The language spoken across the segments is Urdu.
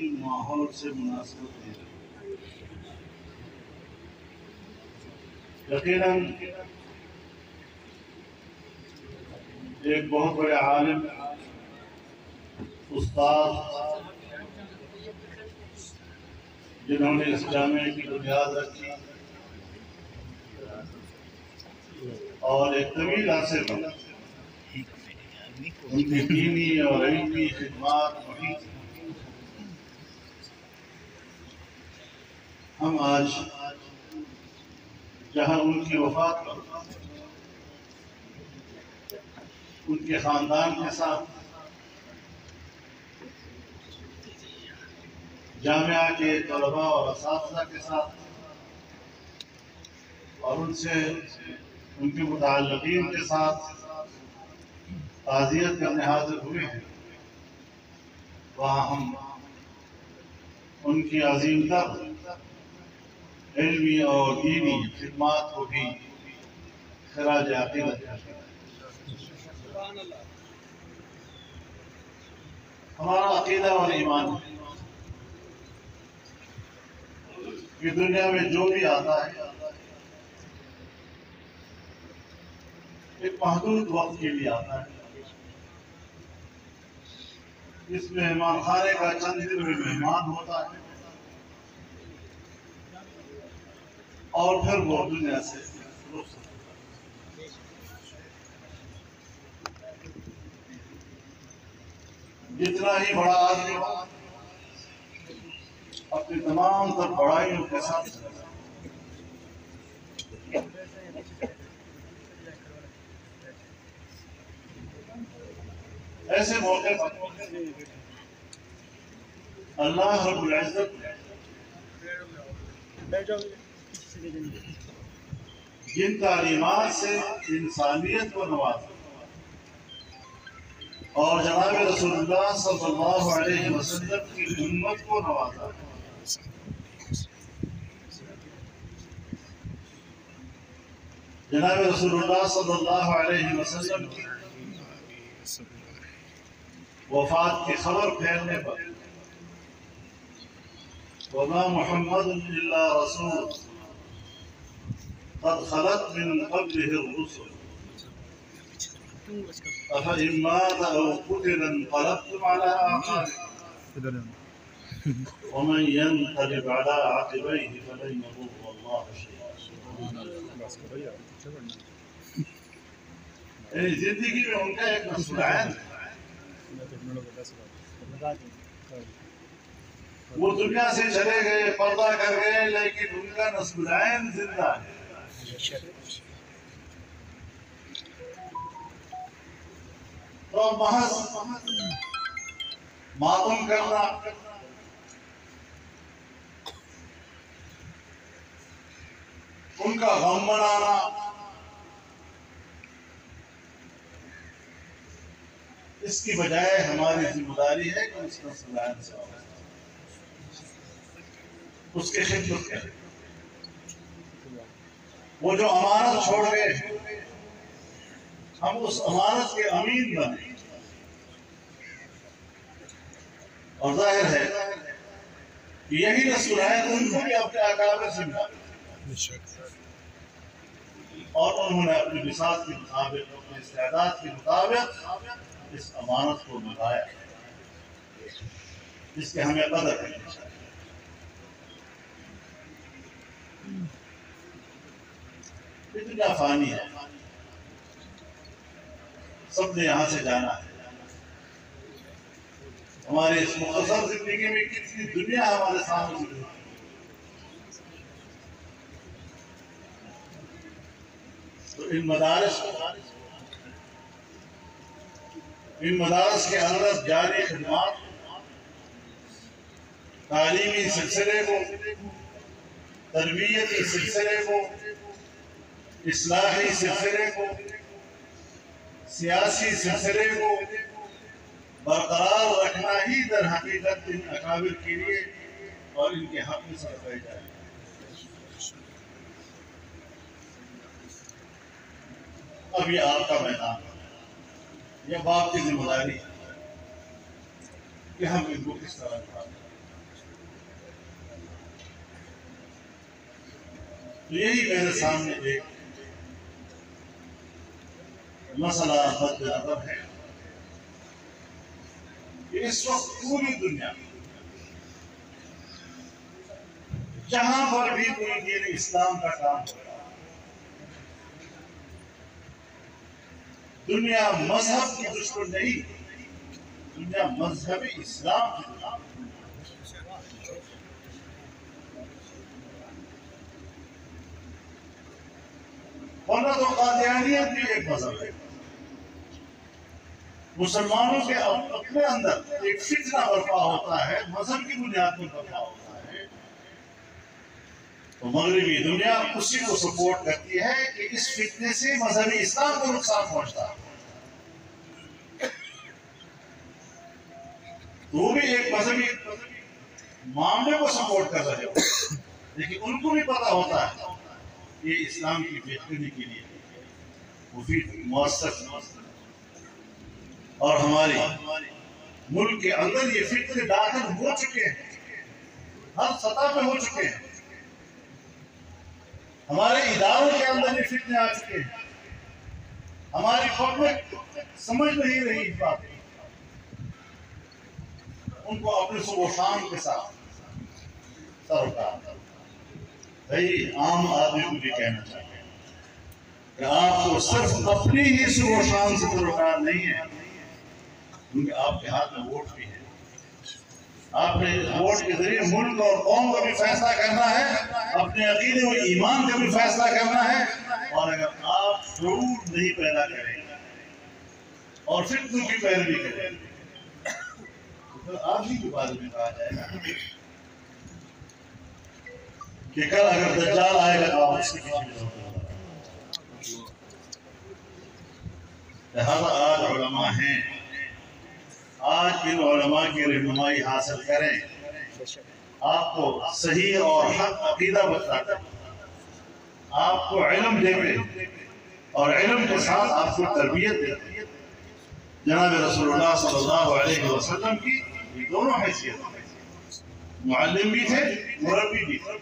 کی ماحول سے مناسبت نہیں رکھتی۔ یقیناً ایک بہت بڑے عالم، استاد، جنہوں نے اس جامعے کی بنیاد رکھی اور ایک طویل عرصے تک ان کی دینی اور علمی خدمات وہیں تھیں، ہم آج جہاں ان کی وفات پر ان کے خاندان کے ساتھ، جامعہ کے طلباء اور اساتذہ کے ساتھ اور ان سے ان کے متعلقین کے ساتھ تعزیت کرنے حاضر ہوئے ہیں، وہاں ہم ان کی عظیم تر علمی اور دینی خدمات کو بھی خراج عقیدت کرتے ہیں۔ ہمارا عقیدہ اور ایمان ہے کہ دنیا میں جو بھی آتا ہے ایک محدود وقت کے لیے آتا ہے، اس مہمان خانے کا چند دن میں مہمان ہوتا ہے اور پھر وہ دنیا سے رخصت ہوتا ہے۔ جتنا ہی بڑا آدمی ہو اپنی تمام تر بڑائیوں کے ساتھ ایسے موقع پر اللہ رب العزت جن تعلیمات سے انسانیت کو نوازا اور جناب رسول اللہ صلی اللہ علیہ وسلم کی امت کو نوازا، جناب رسول اللہ صلی اللہ علیہ وسلم کی وفات کی خبر پھیلنے پر وما محمد الا رسول قد خلت من قبله الرسل افإن مات او قتل انقلبتم على اعقابكم ومن ينقلب على عقبيه فلن يضر الله شيئا۔ زندگی میں ان کا ایک نصب عین ہے، وہ دنیا سے چلے گئے، پردہ کر گئے، لیکن ان کا نصب العین زندہ ہے۔ تو محض ماتم کرنا، ان کا غم منانا، اس کی بجائے ہماری ذمہ داری ہے کہ اس نصب العین سے اس کے خدمت کریں۔ وہ جو امانت چھوڑ گئے ہم اس امانت کے امین بنیں، اور ظاہر ہے کہ یہی نصب العین ان کو بھی اپنے اکابر سے ملا اور انہوں نے اپنی بساط کے مطابق، اپنے استعداد کے مطابق اس امانت کو نبھایا، جس کے ہمیں قدر کرنی چاہیے۔ یہ دنیا فانی ہے، سب نے یہاں سے جانا ہے۔ ہماری اس مختصر زندگی میں کتنی دنیا ہمارے سامنے سے گزری، تو ان مدارس کے اندر جاری خدمات، تعلیمی سلسلے کو، تربیتی سلسلے کو، اصلاحی سلسلے کو، سیاسی سلسلے کو برقرار رکھنا ہی در حقیقت ان اکابر کے لیے اور ان کے حق میں صرف جائے۔ اب یہ آپ کا میدان ہے، یہ باپ کی ذمہ داری ہے کہ ہم ان کو کس طرح کریں۔ تو یہی میرے سامنے ایک مسئلہ مد نظر ہے کہ اس وقت پوری دنیا جہاں پر بھی کوئی دین اسلام کا کام ہو رہا ہے، دنیا مذہب کی دشمن نہیں، دنیا مذہب اسلام کی دشمن۔ ورنہ تو قادیانیت بھی ایک مذہب ہے، مسلمانوں کے اپنے اندر ایک فتنہ برپا ہوتا ہے، مذہب کی بنیاد پر برپا ہوتا ہے، تو مغربی دنیا اسی کو سپورٹ کرتی ہے کہ اس فتنے سے مذہبی اسلام کو نقصان پہنچتا ہے۔ وہ بھی ایک مذہبی معاملے کو سپورٹ کر رہے ہو، لیکن ان کو بھی پتا ہوتا ہے یہ اسلام کی بہتری کے لیے مفید مؤثر، اور ہمارے ملک کے اندر یہ فتنے داخل ہو چکے ہیں، ہر سطح پہ ہو چکے ہیں، ہمارے اداروں کے اندر یہ فتنے آ چکے ہیں، ہماری پبلک سمجھ نہیں رہی اس بات، ان کو اپنے صبح و شام کے ساتھ سروکار بھائی عام آدمی کو بھی کہنا چاہتے ہیں کہ آپ کو صرف اپنی ہی صبح و شام سے سروکار نہیں ہے، کیونکہ آپ کے ہاتھ میں ووٹ بھی ہے، آپ نے ووٹ کے ذریعے ملک اور قوم کا بھی فیصلہ کرنا ہے، اپنے عقیدے و ایمان کا بھی فیصلہ کرنا ہے، اور اگر آپ شعور نہیں پیدا کریں اور فتنوں کی پیروی کریں تو آپ ہی کے بارے میں کہا جائے گا کہ کل اگر دجال آئے گا آپ اس کے پیچھے لہذا آج علماء ہیں، آج ان علماء کی رہنمائی حاصل کریں، آپ کو صحیح اور حق عقیدہ بتاتے، آپ کو علم دیتے اور علم کے ساتھ آپ کو تربیت دیتے۔ جناب رسول اللہ صلی اللہ علیہ وسلم کی یہ دونوں حیثیت ہیں، معلم بھی تھے، مربی بھی تھے۔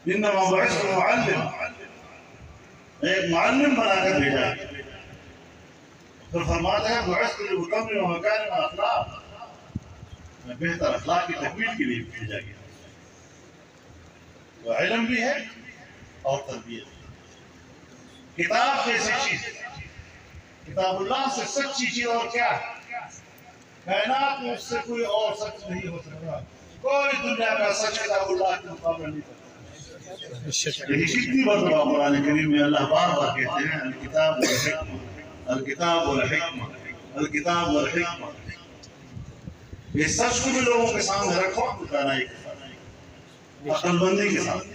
انما بعثت معلم، ایک معلم بنا کر بھیجا، پھر فرماتا ہے بعثت لأتمم مکارم الاخلاق، میں بہتر اخلاق کی تکمیل کے لیے بھیجا گیا، تو علم بھی ہے اور تربیت بھی۔ کتاب جیسی چیز، کتاب اللہ سے سچی چیز اور کیا ہے؟ کائنات میں اس سے کوئی اور سچ نہیں ہو سکتا، کوئی دنیا کا سچ کتاب اللہ کے مقابلہ نہیں کرتا۔ لیکن کتنی مرتبہ قرآن کریم میں اللہ بار بار کہتے ہیں الکتاب والحکمہ، الکتاب والحکمہ، الکتاب والحکمہ۔ یہ سچ کو بھی لوگوں کے سامنے رکھو، دانائی کے ساتھ، عقل مندی کے ساتھ۔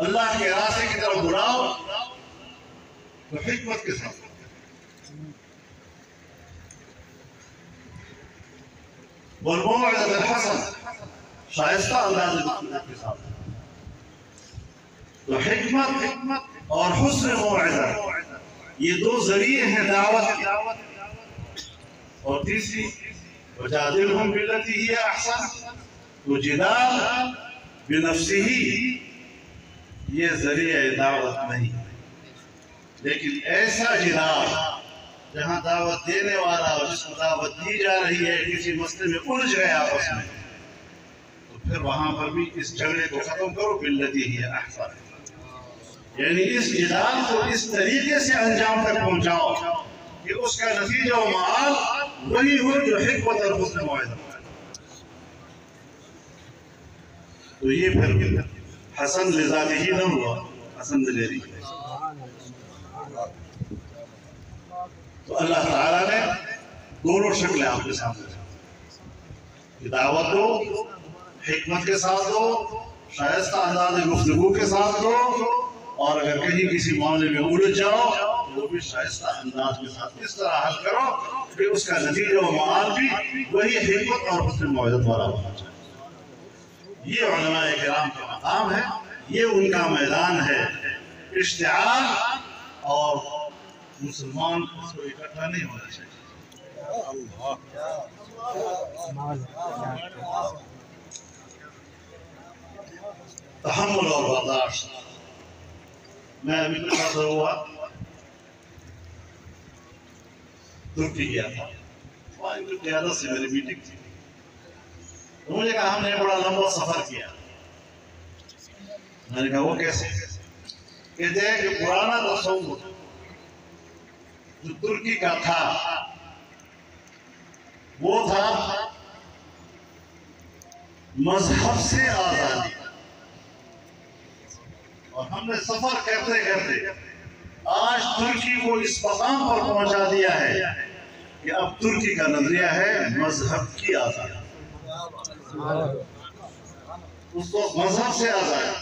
اللہ کے راستے کی طرف بلاؤ تو حکمت کے ساتھ، والموعظۃ الحسنہ، شائستہ انداز گفتگو کے ساتھ، تو حکمت اور حسن موعظہ یہ دو ذریعے ہیں دعوت کے، اور تیسری وجادلہم باللتی ہی احسن، تو جدال بنفسہ یہ ذریعہ دعوت نہیں، لیکن ایسا جدال جہاں دعوت دینے والا اور جس کو دعوت دی جا رہی ہے کسی مسئلے میں الجھ گئے آپس میں، تو پھر وہاں پر بھی اس جھگڑے کو ختم کرو باللتی ہی احسن، یعنی اس جدال کو اس طریقے سے انجام تک پہنچاؤ کہ اس کا نتیجہ و معال وہی ہو جو حکمت اور حسن موعظہ۔ تو یہ پھر حسن لذاتی ہی نہ ہوا، حسن دلیری۔ تو اللہ تعالیٰ نے دونوں شکلیں آپ کے سامنے کہ دعوت دو، حکمت کے ساتھ دو، شائستہ انداز گفتگو کے ساتھ دو، اور اگر کہیں کسی معاملے میں الجھ جاؤ تو وہ بھی شائستہ انداز کے ساتھ اس طرح حل کرو کہ اس کا نتیجہ و معال بھی وہی حکمت اور حسن موعظت والا ہونا چاہیے۔ یہ علماء کرام کا مقام ہے، یہ ان کا میدان ہے، اشتعال اور مسلمان اس کو اکٹھا نہیں ہونا چاہیے۔ تحمل اور برداشت. میں ابھی کچھ ہوا ترکی گیا تھا، وہاں کی قیادت سے میری میٹنگ تھی. مجھے کہا ہم نے بڑا لمبا سفر کیا. میں نے کہا وہ کیسے؟ کہتے ہیں کہ پرانا تصور جو ترکی کا تھا وہ تھا مذہب سے آزادی، اور ہم نے سفر کرتے کرتے آج ترکی کو اس مقام پر پہنچا دیا ہے کہ اب ترکی کا نظریہ ہے مذہب کی آزادی. اس کو مذہب سے آزادی،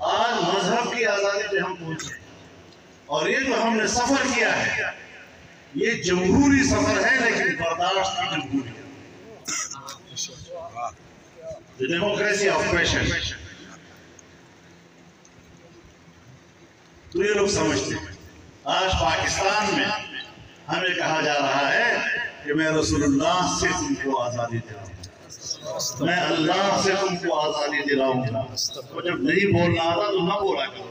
آج مذہب کی آزادی پہ ہم پہنچے. اور یہ جو ہم نے سفر کیا ہے یہ جمہوری سفر ہے، لیکن برداشت کی جمہوری ہے. ڈیموکریسی آف پیشن. تو یہ لوگ سمجھتے ہیں آج پاکستان میں ہمیں کہا جا رہا ہے کہ میں رسول اللہ سے تم کو آزادی دلاؤں گا، میں اللہ سے تم کو آزادی دلاؤں گا. تو جب نہیں بولنا آتا تو نہ بولا کرو.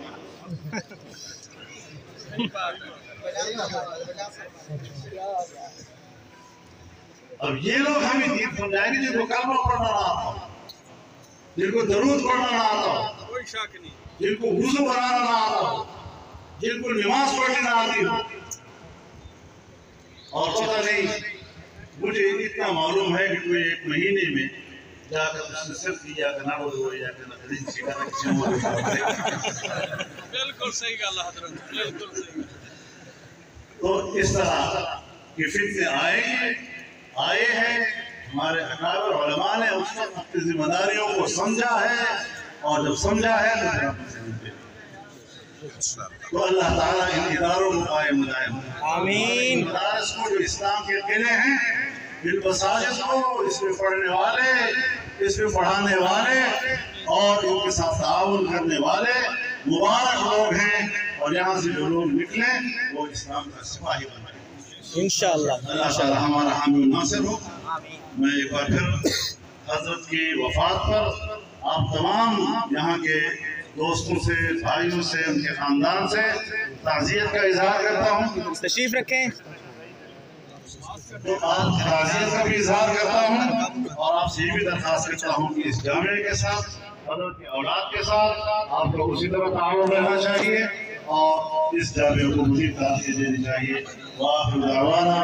اب یہ لوگ ہمیں دین سمجھائیں گے جن کو کلمہ پڑھنا نہ آتا، جن کو درود پڑھنا نہ آتا، جن کو وضو بنانا نہ آتا، جن کو نماز پڑھنے نہ آتی ہو. اور پتہ نہیں مجھے اتنا معلوم ہے کہ کوئی ایک مہینے میں جا کر اس نے صرف کیا کہ نہ وہ جا کر نہ سکھا کسی اور بالکل صحیح کہا حضرت، بالکل صحیح. تو اس طرح کہ فتنے آئے ہیں. ہمارے اکابر علماء نے اس وقت اپنی ذمہ داریوں کو سمجھا ہے، اور جب سمجھا ہے تو اللہ تعالیٰ ان اداروں کو قائم دائم. آمین. مدارس کو جو اسلام کے قلعے ہیں، ان مساجد کو اس میں پڑھنے والے، اس میں پڑھانے والے اور ان کے ساتھ تعاون کرنے والے مبارک لوگ ہیں. اور یہاں سے جو لوگ نکلیں وہ اسلام کا سپاہی بنائیں انشاءاللہ. اللہ تعالیٰ ہمارا حامی ناصر ہو. میں ایک بار پھر حضرت کی وفات پر آپ تمام یہاں کے دوستوں سے، بھائیوں سے، ان کے خاندان سے تعزیت کا اظہار کرتا ہوں. تشریف رکھیں. تعزیت کا بھی اظہار کرتا ہوں، اور آپ سے یہ بھی درخواست کرتا ہوں کہ اس جامعے کے ساتھ، حضرت کی اولاد کے ساتھ آپ کو اسی طرح تعاون رہنا چاہیے، اور اس جامعے کو مزید ترقی دینی چاہیے. وآخر دعوانا